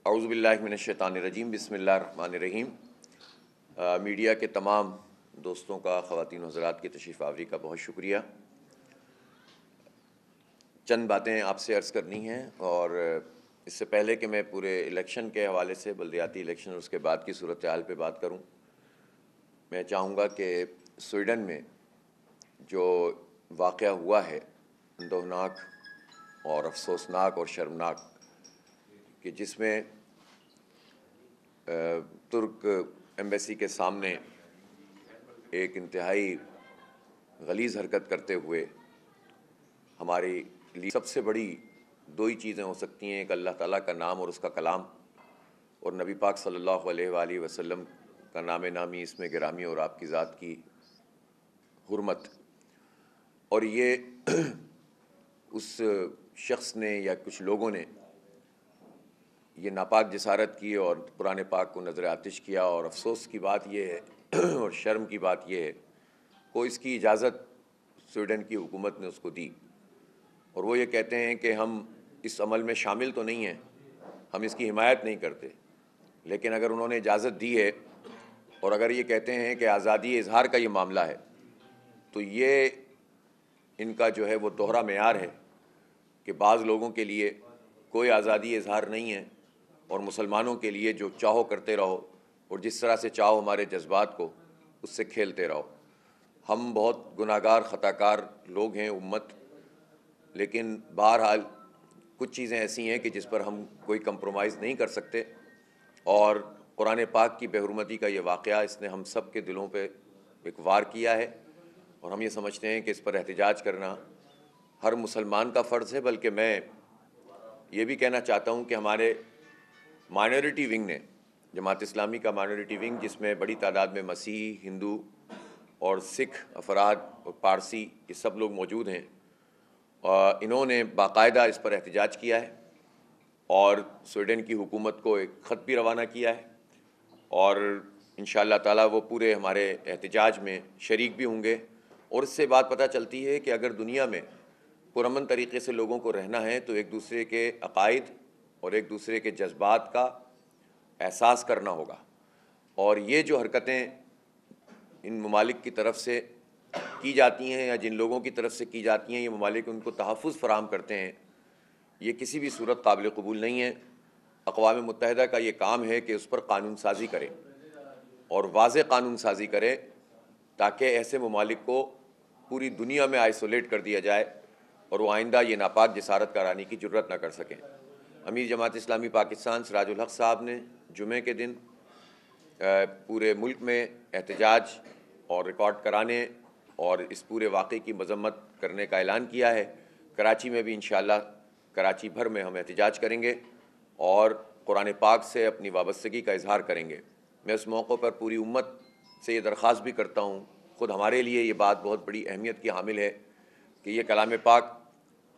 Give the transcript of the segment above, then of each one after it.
اعوذ باللہ من الشیطان الرجیم، بسم اللہ الرحمن الرحیم۔ میڈیا کے تمام دوستوں کا، خواتین و حضرات کی تشریف آوری کا بہت شکریہ۔ چند باتیں آپ سے عرض کرنی ہیں، اور اس سے پہلے کہ میں پورے الیکشن کے حوالے سے، بلدیاتی الیکشن اور اس کے بعد کی صورتحال پہ بات کروں، میں چاہوں گا کہ سویڈن میں جو واقعہ ہوا ہے، اندوہناک اور افسوسناک اور شرمناک، کہ جس میں ترک ایمبیسی کے سامنے ایک انتہائی غلیظ حرکت کرتے ہوئے ہماری لیے سب سے بڑی دو ہی چیزیں ہو سکتی ہیں، ایک اللہ تعالیٰ کا نام اور اس کا کلام، اور نبی پاک صلی اللہ علیہ وآلہ وسلم کا نام نامی، اس میں گرامی، اور آپ کی ذات کی حرمت۔ اور یہ اس شخص نے یا کچھ لوگوں نے یہ ناپاک جسارت کی اور قرآن پاک کو نظر آتش کیا، اور افسوس کی بات یہ ہے اور شرم کی بات یہ ہے کہ اس کی اجازت سویڈن کی حکومت نے اس کو دی، اور وہ یہ کہتے ہیں کہ ہم اس عمل میں شامل تو نہیں ہیں، ہم اس کی حمایت نہیں کرتے، لیکن اگر انہوں نے اجازت دی ہے اور اگر یہ کہتے ہیں کہ آزادی اظہار کا یہ معاملہ ہے، تو یہ ان کا جو ہے وہ دوہرا معیار ہے کہ بعض لوگوں کے لیے کوئی آزادی اظہار نہیں ہے، اور مسلمانوں کے لیے جو چاہو کرتے رہو، اور جس طرح سے چاہو ہمارے جذبات کو اس سے کھیلتے رہو۔ ہم بہت گناہگار، خطاکار لوگ ہیں، امت، لیکن بہرحال کچھ چیزیں ایسی ہیں کہ جس پر ہم کوئی کمپرومائز نہیں کر سکتے، اور قرآن پاک کی بے حرمتی کا یہ واقعہ، اس نے ہم سب کے دلوں پہ ایک وار کیا ہے، اور ہم یہ سمجھتے ہیں کہ اس پر احتجاج کرنا ہر مسلمان کا فرض ہے۔ بلکہ میں یہ بھی کہنا چاہتا ہوں کہ ہمارے مائنورٹی ونگ نے، جماعت اسلامی کا مائنورٹی ونگ، جس میں بڑی تعداد میں مسیحی، ہندو اور سکھ افراد اور پارسی، یہ سب لوگ موجود ہیں، انہوں نے باقاعدہ اس پر احتجاج کیا ہے، اور سویڈن کی حکومت کو ایک خط بھی روانہ کیا ہے، اور انشاءاللہ تعالیٰ وہ پورے ہمارے احتجاج میں شریک بھی ہوں گے۔ اور اس سے بات پتہ چلتی ہے کہ اگر دنیا میں پرامن طریقے سے لوگوں کو رہنا ہے تو ایک دوسرے کے عقائد اور ایک دوسرے کے جذبات کا احساس کرنا ہوگا، اور یہ جو حرکتیں ان ممالک کی طرف سے کی جاتی ہیں یا جن لوگوں کی طرف سے کی جاتی ہیں، یہ ممالک ان کو تحفظ فراہم کرتے ہیں، یہ کسی بھی صورت قابل قبول نہیں ہے۔ اقوام متحدہ کا یہ کام ہے کہ اس پر قانون سازی کرے، اور واضح قانون سازی کرے، تاکہ ایسے ممالک کو پوری دنیا میں آئسولیٹ کر دیا جائے اور وہ آئندہ یہ ناپاک جسارت کرانے کی جرت نہ کر سکیں۔ امیر جماعت اسلامی پاکستان سراج الحق صاحب نے جمعے کے دن پورے ملک میں احتجاج اور ریکارڈ کرانے اور اس پورے واقعے کی مذمت کرنے کا اعلان کیا ہے۔ کراچی میں بھی انشاءاللہ کراچی بھر میں ہم احتجاج کریں گے اور قرآن پاک سے اپنی وابستگی کا اظہار کریں گے۔ میں اس موقع پر پوری امت سے یہ درخواست بھی کرتا ہوں، خود ہمارے لیے یہ بات بہت بڑی اہمیت کی حامل ہے کہ یہ کلام پاک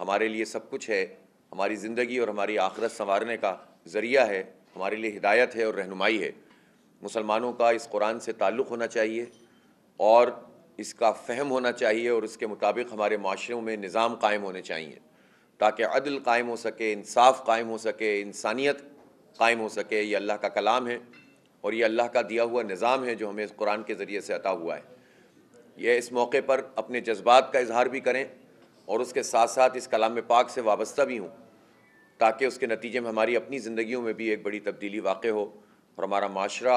ہمارے لیے سب کچھ ہے، ہماری زندگی اور ہماری آخرت سنوارنے کا ذریعہ ہے، ہمارے لیے ہدایت ہے اور رہنمائی ہے۔ مسلمانوں کا اس قرآن سے تعلق ہونا چاہیے اور اس کا فہم ہونا چاہیے، اور اس کے مطابق ہمارے معاشروں میں نظام قائم ہونے چاہیے، تاکہ عدل قائم ہو سکے، انصاف قائم ہو سکے، انسانیت قائم ہو سکے۔ یہ اللہ کا کلام ہے اور یہ اللہ کا دیا ہوا نظام ہے جو ہمیں اس قرآن کے ذریعے سے عطا ہوا ہے۔ یہ اس موقع پر اپنے جذبات کا اظہار بھی کریں اور اس کے ساتھ ساتھ اس کلام پاک سے وابستہ بھی ہوں، تاکہ اس کے نتیجے میں ہماری اپنی زندگیوں میں بھی ایک بڑی تبدیلی واقع ہو، اور ہمارا معاشرہ،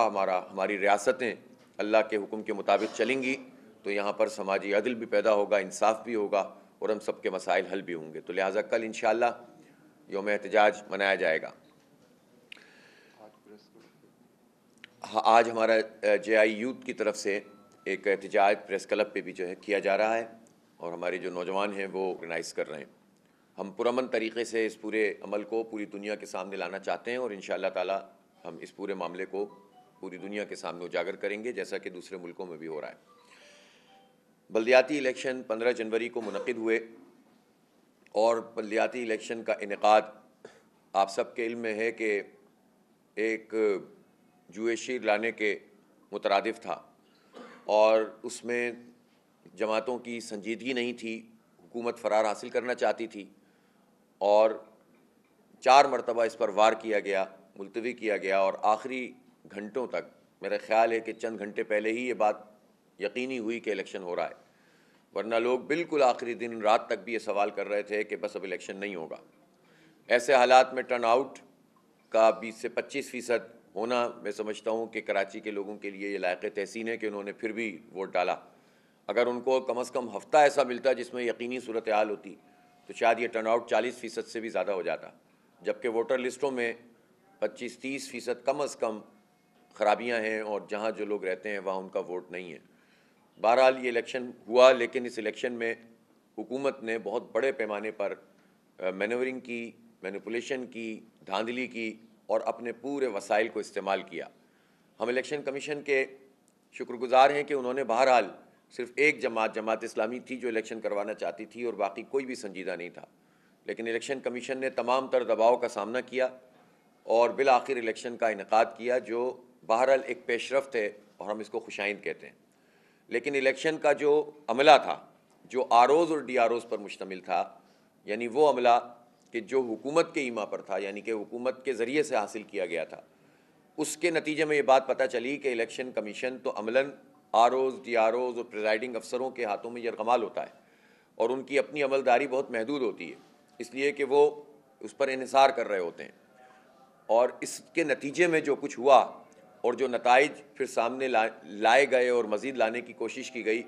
ہماری ریاستیں اللہ کے حکم کے مطابق چلیں گی، تو یہاں پر سماجی عدل بھی پیدا ہوگا، انصاف بھی ہوگا، اور ہم سب کے مسائل حل بھی ہوں گے۔ تو لہٰذا کل انشاءاللہ یوم احتجاج منایا جائے گا۔ آج ہمارا جے آئی یوتھ کی طرف سے ایک احتجاج پریس کلب پہ بھی جو ہے کیا جا رہا ہے، اور ہمارے جو نوجوان ہیں وہ آرگنائز کر رہے ہیں۔ ہم پرامن طریقے سے اس پورے عمل کو پوری دنیا کے سامنے لانا چاہتے ہیں، اور انشاءاللہ تعالی ہم اس پورے معاملے کو پوری دنیا کے سامنے اجاگر کریں گے، جیسا کہ دوسرے ملکوں میں بھی ہو رہا ہے۔ بلدیاتی الیکشن 15 جنوری کو منعقد ہوئے، اور بلدیاتی الیکشن کا انعقاد آپ سب کے علم میں ہے کہ ایک جوئے شیر لانے کے مترادف تھا، اور اس میں جماعتوں کی سنجیدگی نہیں تھی، حکومت فرار حاصل کرنا چاہتی تھی، اور 4 مرتبہ اس پر وار کیا گیا ملتوی کیا گیا اور آخری گھنٹوں تک میرا خیال ہے کہ چند گھنٹے پہلے ہی یہ بات یقینی ہوئی کہ الیکشن ہو رہا ہے، ورنہ لوگ بالکل آخری دن رات تک بھی یہ سوال کر رہے تھے کہ بس اب الیکشن نہیں ہوگا۔ ایسے حالات میں ٹرن آؤٹ کا 20 سے 25% ہونا میں سمجھتا ہوں کہ کراچی کے لوگوں کے لیے یہ لائق تحسین ہے کہ انہوں نے پھر بھی ووٹ ڈالا۔ اگر ان کو کم از کم ہفتہ ایسا ملتا جس میں یقینی صورتحال ہوتی تو شاید یہ ٹرن آؤٹ 40% سے بھی زیادہ ہو جاتا، جبکہ ووٹر لسٹوں میں 25-30% کم از کم خرابیاں ہیں اور جہاں جو لوگ رہتے ہیں وہاں ان کا ووٹ نہیں ہے۔ بہرحال یہ الیکشن ہوا، لیکن اس الیکشن میں حکومت نے بہت بڑے پیمانے پر مینورنگ کی، مینیپولیشن کی، دھاندلی کی اور اپنے پورے وسائل کو استعمال کیا۔ ہم الیکشن کمیشن کے شکر گزار ہیں کہ انہوں نے بہرحال صرف ایک جماعت اسلامی تھی جو الیکشن کروانا چاہتی تھی اور باقی کوئی بھی سنجیدہ نہیں تھا، لیکن الیکشن کمیشن نے تمام تر دباؤ کا سامنا کیا اور بالآخر الیکشن کا انعقاد کیا، جو بہرحال ایک پیش رفت ہے اور ہم اس کو خوش آئند کہتے ہیں۔ لیکن الیکشن کا جو عملہ تھا، جو آروز اور ڈی آروز پر مشتمل تھا، یعنی وہ عملہ کہ جو حکومت کے ایما پر تھا، یعنی کہ حکومت کے ذریعے سے حاصل کیا گیا تھا، اس کے نتیجے میں یہ بات پتہ چلی کہ الیکشن کمیشن تو عملاً آروز، ڈی آروز اور پریزائڈنگ افسروں کے ہاتھوں میں یرغمال ہوتا ہے اور ان کی اپنی عملداری بہت محدود ہوتی ہے، اس لیے کہ وہ اس پر انحصار کر رہے ہوتے ہیں۔ اور اس کے نتیجے میں جو کچھ ہوا اور جو نتائج پھر سامنے لائے گئے اور مزید لانے کی کوشش کی گئی،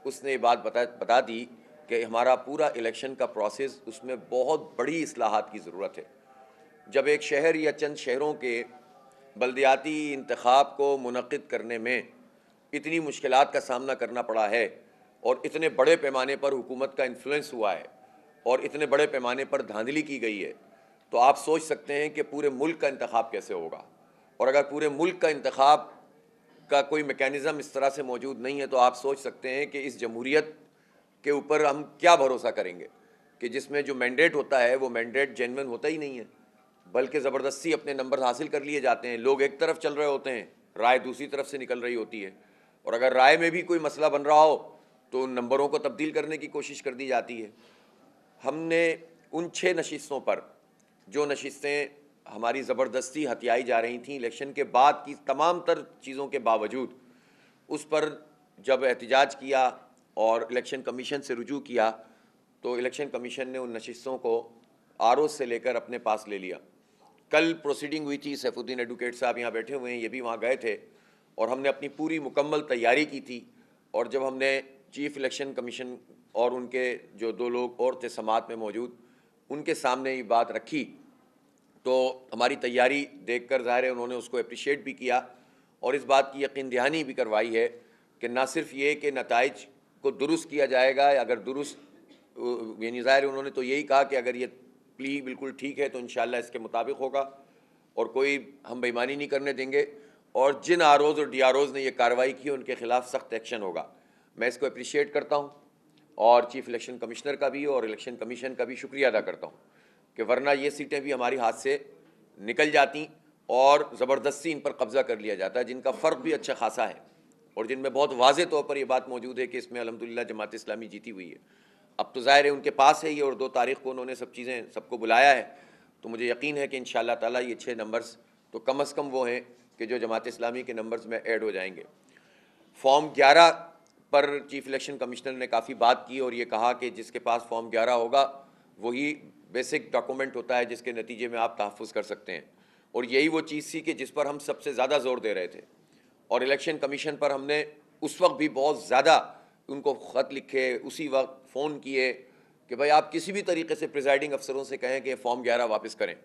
اس نے یہ بات بتا دی کہ ہمارا پورا الیکشن کا پروسیس، اس میں بہت بڑی اصلاحات کی ضرورت ہے۔ جب ایک شہر یا چند شہروں کے بلدیاتی انتخاب کو منعقد کرنے میں اتنی مشکلات کا سامنا کرنا پڑا ہے اور اتنے بڑے پیمانے پر حکومت کا انفلوئنس ہوا ہے اور اتنے بڑے پیمانے پر دھاندلی کی گئی ہے، تو آپ سوچ سکتے ہیں کہ پورے ملک کا انتخاب کیسے ہوگا۔ اور اگر پورے ملک کا انتخاب کا کوئی میکینزم اس طرح سے موجود نہیں ہے تو آپ سوچ سکتے ہیں کہ اس جمہوریت کے اوپر ہم کیا بھروسہ کریں گے، کہ جس میں جو مینڈیٹ ہوتا ہے وہ مینڈیٹ جینوئن ہوتا ہی نہیں ہے، بلکہ زبردستی اپنے نمبر حاصل کر لیے جاتے ہیں۔ لوگ ایک طرف چل رہے ہوتے ہیں، رائے دوسری طرف سے نکل رہی ہوتی ہے، اور اگر رائے میں بھی کوئی مسئلہ بن رہا ہو تو ان نمبروں کو تبدیل کرنے کی کوشش کر دی جاتی ہے۔ ہم نے ان 6 نشستوں پر، جو نشستیں ہماری زبردستی ہتھیائی جا رہی تھیں الیکشن کے بعد کی تمام تر چیزوں کے باوجود، اس پر جب احتجاج کیا اور الیکشن کمیشن سے رجوع کیا تو الیکشن کمیشن نے ان نشستوں کو آروز سے لے کر اپنے پاس لے لیا۔ کل پروسیڈنگ ہوئی تھی، سیف الدین ایڈوکیٹ صاحب یہاں بیٹھے ہوئے ہیں، یہ بھی وہاں گئے تھے اور ہم نے اپنی پوری مکمل تیاری کی تھی، اور جب ہم نے چیف الیکشن کمیشن اور ان کے جو 2 لوگ اور تھے سماعت میں موجود، ان کے سامنے یہ بات رکھی تو ہماری تیاری دیکھ کر ظاہر ہے انہوں نے اس کو اپریشیٹ بھی کیا اور اس بات کی یقین دہانی بھی کروائی ہے کہ نہ صرف یہ کہ نتائج کو درست کیا جائے گا، اگر درست، یعنی ظاہر انہوں نے تو یہی کہا کہ اگر یہ پلی بالکل ٹھیک ہے تو انشاءاللہ اس کے مطابق ہوگا اور کوئی ہم بے ایمانی نہیں کرنے دیں گے، اور جن آروز اور ڈی آروز نے یہ کارروائی کی ان کے خلاف سخت ایکشن ہوگا۔ میں اس کو اپریشیٹ کرتا ہوں اور چیف الیکشن کمشنر کا بھی اور الیکشن کمیشن کا بھی شکریہ ادا کرتا ہوں کہ ورنہ یہ سیٹیں بھی ہماری ہاتھ سے نکل جاتی اور زبردستی ان پر قبضہ کر لیا جاتا ہے، جن کا فرق بھی اچھا خاصا ہے اور جن میں بہت واضح طور پر یہ بات موجود ہے کہ اس میں الحمدللہ جماعت اسلامی جیتی ہوئی ہے۔ اب تو ظاہر ہے ان کے پاس ہے یہ، اور 2 تاریخ کو انہوں نے سب کو بلایا ہے، تو مجھے یقین ہے کہ انشاءاللہ تعالیٰ یہ 6 نمبرز تو کم از کم وہ ہیں کہ جو جماعت اسلامی کے نمبرز میں ایڈ ہو جائیں گے۔ فارم 11 پر چیف الیکشن کمشنر نے کافی بات کی اور یہ کہا کہ جس کے پاس فارم 11 ہوگا وہی بیسک ڈاکومنٹ ہوتا ہے جس کے نتیجے میں آپ تحفظ کر سکتے ہیں، اور یہی وہ چیز تھی کہ جس پر ہم سب سے زیادہ زور دے رہے تھے، اور الیکشن کمیشن پر ہم نے اس وقت بھی بہت زیادہ ان کو خط لکھے، اسی وقت فون کیے کہ بھائی آپ کسی بھی طریقے سے پریزائڈنگ افسروں سے کہیں کہ فارم 11 واپس کریں،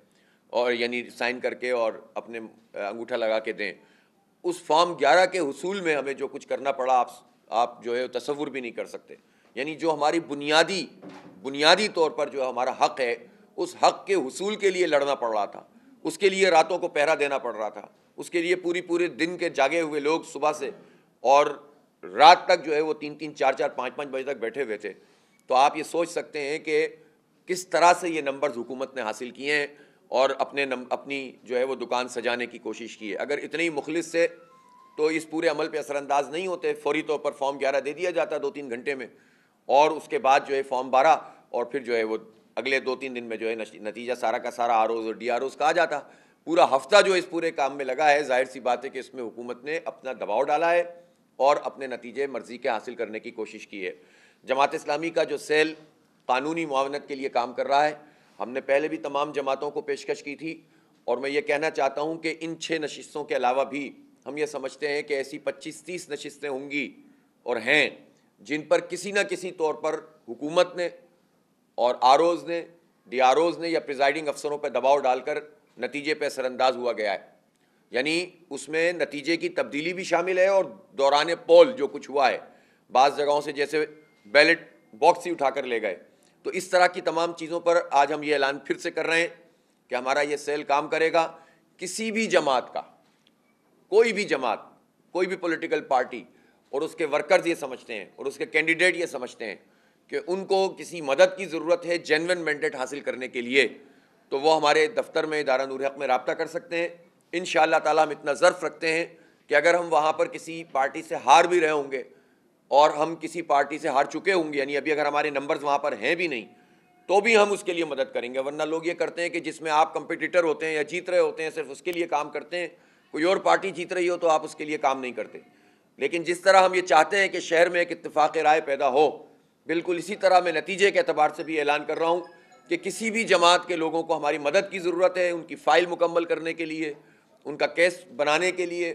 اور یعنی سائن کر کے اور اپنے انگوٹھا لگا کے دیں۔ اس فارم 11 کے حصول میں ہمیں جو کچھ کرنا پڑا آپ جو ہے تصور بھی نہیں کر سکتے، یعنی جو ہماری بنیادی طور پر جو ہمارا حق ہے، اس حق کے حصول کے لیے لڑنا پڑ رہا تھا، اس کے لیے راتوں کو پہرا دینا پڑ رہا تھا، اس کے لیے پورے دن کے جاگے ہوئے لوگ صبح سے اور رات تک جو ہے وہ 3-3 4-4 5-5 بجے تک بیٹھے ہوئے تھے۔ تو آپ یہ سوچ سکتے ہیں کہ کس طرح سے یہ نمبرز حکومت نے حاصل کیے ہیں اور اپنی جو ہے وہ دکان سجانے کی کوشش کی ہے۔ اگر اتنے ہی مخلص سے تو اس پورے عمل پہ اثر انداز نہیں ہوتے، فوری طور پر فارم 11 دے دیا جاتا 2-3 گھنٹے میں، اور اس کے بعد جو ہے فارم 12، اور پھر جو ہے وہ اگلے 2-3 دن میں جو ہے نتیجہ سارا کا سارا آروز اور ڈی آروز کا آ جاتا۔ پورا ہفتہ جو اس پورے کام میں لگا ہے، ظاہر سی بات ہے کہ اس میں حکومت نے اپنا دباؤ ڈالا ہے اور اپنے نتیجے مرضی کے حاصل کرنے کی کوشش کی ہے۔ جماعت اسلامی کا جو سیل قانونی معاونت کے لیے کام کر رہا ہے، ہم نے پہلے بھی تمام جماعتوں کو پیشکش کی تھی، اور میں یہ کہنا چاہتا ہوں کہ ان 6 نشستوں کے علاوہ بھی ہم یہ سمجھتے ہیں کہ ایسی 25-30 نشستیں ہوں گی اور ہیں جن پر کسی نہ کسی طور پر حکومت نے اور آروز نے، ڈی آروز نے یا پریزائڈنگ افسروں پہ دباؤ ڈال کر نتیجے پہ اثر انداز ہوا گیا ہے۔ یعنی اس میں نتیجے کی تبدیلی بھی شامل ہے، اور دوران پول جو کچھ ہوا ہے بعض جگہوں سے جیسے بیلٹ باکس ہی اٹھا کر لے گئے، تو اس طرح کی تمام چیزوں پر آج ہم یہ اعلان پھر سے کر رہے ہیں کہ ہمارا یہ سیل کام کرے گا۔ کسی بھی جماعت کا، کوئی بھی جماعت، کوئی بھی پولیٹیکل پارٹی اور اس کے ورکرز یہ سمجھتے ہیں اور اس کے کینڈیڈیٹ یہ سمجھتے ہیں کہ ان کو کسی مدد کی ضرورت ہے جینوین مینڈیٹ حاصل کرنے کے لیے، تو وہ ہمارے دفتر میں ادارہ نور حق میں رابطہ کر سکتے ہیں۔ انشاءاللہ تعالی ہم اتنا ظرف رکھتے ہیں کہ اگر ہم وہاں پر کسی پارٹی سے ہار بھی رہے ہوں گے اور ہم کسی پارٹی سے ہار چکے ہوں گے، یعنی ابھی اگر ہمارے نمبرز وہاں پر ہیں بھی نہیں، تو بھی ہم اس کے لیے مدد کریں گے۔ ورنہ لوگ یہ کرتے ہیں کہ جس میں آپ کمپیٹیٹر ہوتے ہیں یا جیت رہے ہوتے ہیں صرف اس کے لیے کام کرتے ہیں، کوئی اور پارٹی جیت رہی ہو تو آپ اس کے لیے کام نہیں کرتے۔ لیکن جس طرح ہم یہ چاہتے ہیں کہ شہر میں ایک اتفاق رائے پیدا ہو، بالکل اسی طرح میں نتیجے کے اعتبار سے بھی اعلان کر رہا ہوں کہ کسی بھی جماعت کے لوگوں کو ہماری مدد کی ضرورت ہے، ان کی فائل مکمل کرنے کے لیے، ان کا کیس بنانے کے لیے،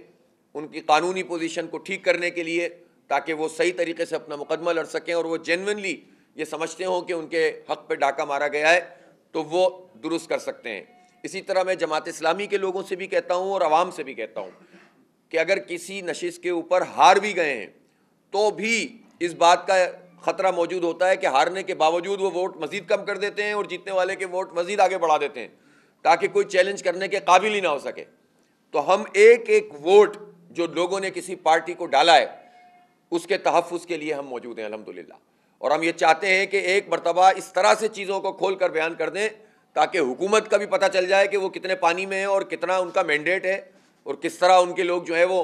ان کی قانونی پوزیشن کو ٹھیک کرنے کے لیے، تاکہ وہ صحیح طریقے سے اپنا مقدمہ لڑ سکیں اور وہ جینوینلی یہ سمجھتے ہوں کہ ان کے حق پہ ڈاکہ مارا گیا ہے تو وہ درست کر سکتے ہیں۔ اسی طرح میں جماعت اسلامی کے لوگوں سے بھی کہتا ہوں اور عوام سے بھی کہتا ہوں کہ اگر کسی نشست کے اوپر ہار بھی گئے ہیں تو بھی اس بات کا خطرہ موجود ہوتا ہے کہ ہارنے کے باوجود وہ ووٹ مزید کم کر دیتے ہیں اور جیتنے والے کے ووٹ مزید آگے بڑھا دیتے ہیں تاکہ کوئی چیلنج کرنے کے قابل ہی نہ ہو سکے۔ تو ہم ایک ایک ووٹ جو لوگوں نے کسی پارٹی کو ڈالا ہے اس کے تحفظ کے لیے ہم موجود ہیں الحمدللہ، اور ہم یہ چاہتے ہیں کہ ایک مرتبہ اس طرح سے چیزوں کو کھول کر بیان کر دیں تاکہ حکومت کا بھی پتہ چل جائے کہ وہ کتنے پانی میں ہیں اور کتنا ان کا مینڈیٹ ہے اور کس طرح ان کے لوگ جو ہے وہ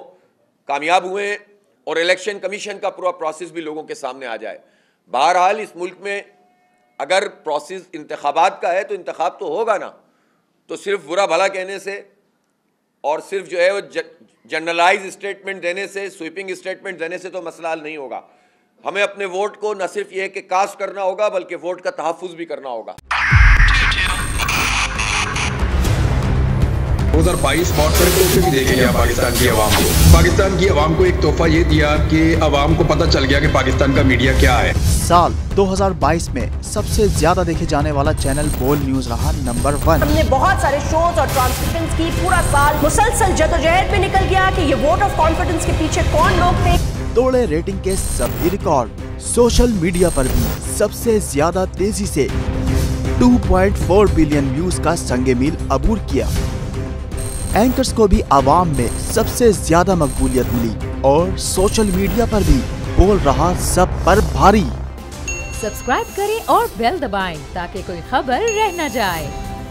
کامیاب ہوئے ہیں، اور الیکشن کمیشن کا پورا پروسیس بھی لوگوں کے سامنے آ جائے۔ بہرحال اس ملک میں اگر پروسیس انتخابات کا ہے تو انتخاب تو ہوگا نا، تو صرف برا بھلا کہنے سے اور صرف جو ہے وہ جنرلائز اسٹیٹمنٹ دینے سے، سویپنگ اسٹیٹمنٹ دینے سے تو مسئلہ حل نہیں ہوگا۔ ہمیں اپنے ووٹ کو نہ صرف یہ کہ کاسٹ کرنا ہوگا بلکہ ووٹ کا تحفظ بھی کرنا ہوگا۔ 2022 بہت سارے تحفے بھی دیکھے گیا پاکستان کی عوام کو۔ پاکستان کی عوام کو ایک تحفہ یہ دیا کہ عوام کو پتہ چل گیا کہ پاکستان کا میڈیا کیا ہے۔ سال 2022 میں سب سے زیادہ دیکھے جانے والا چینل بول نیوز رہا نمبر 1۔ ہم نے بہت سارے شوز اور ٹرانسمیشنز کی، پورا سال مسلسل جدوجہد میں نکل گیا کہ یہ ووٹ آف کانفیڈنس کے پیچھے کون لوگ تھے۔ توڑے ریٹنگ کے سبھی ریکارڈ۔ سوشل میڈیا پر بھی سب سے زیادہ تیزی سے 2.4 بلین ویوز کا سنگ میل عبور کیا۔ اینکرز کو بھی عوام میں سب سے زیادہ مقبولیت ملی اور سوشل میڈیا پر بھی بول رہا سب پر بھاری۔ سبسکرائب کریں اور بیل دبائیں تاکہ کوئی خبر رہ نہ جائے۔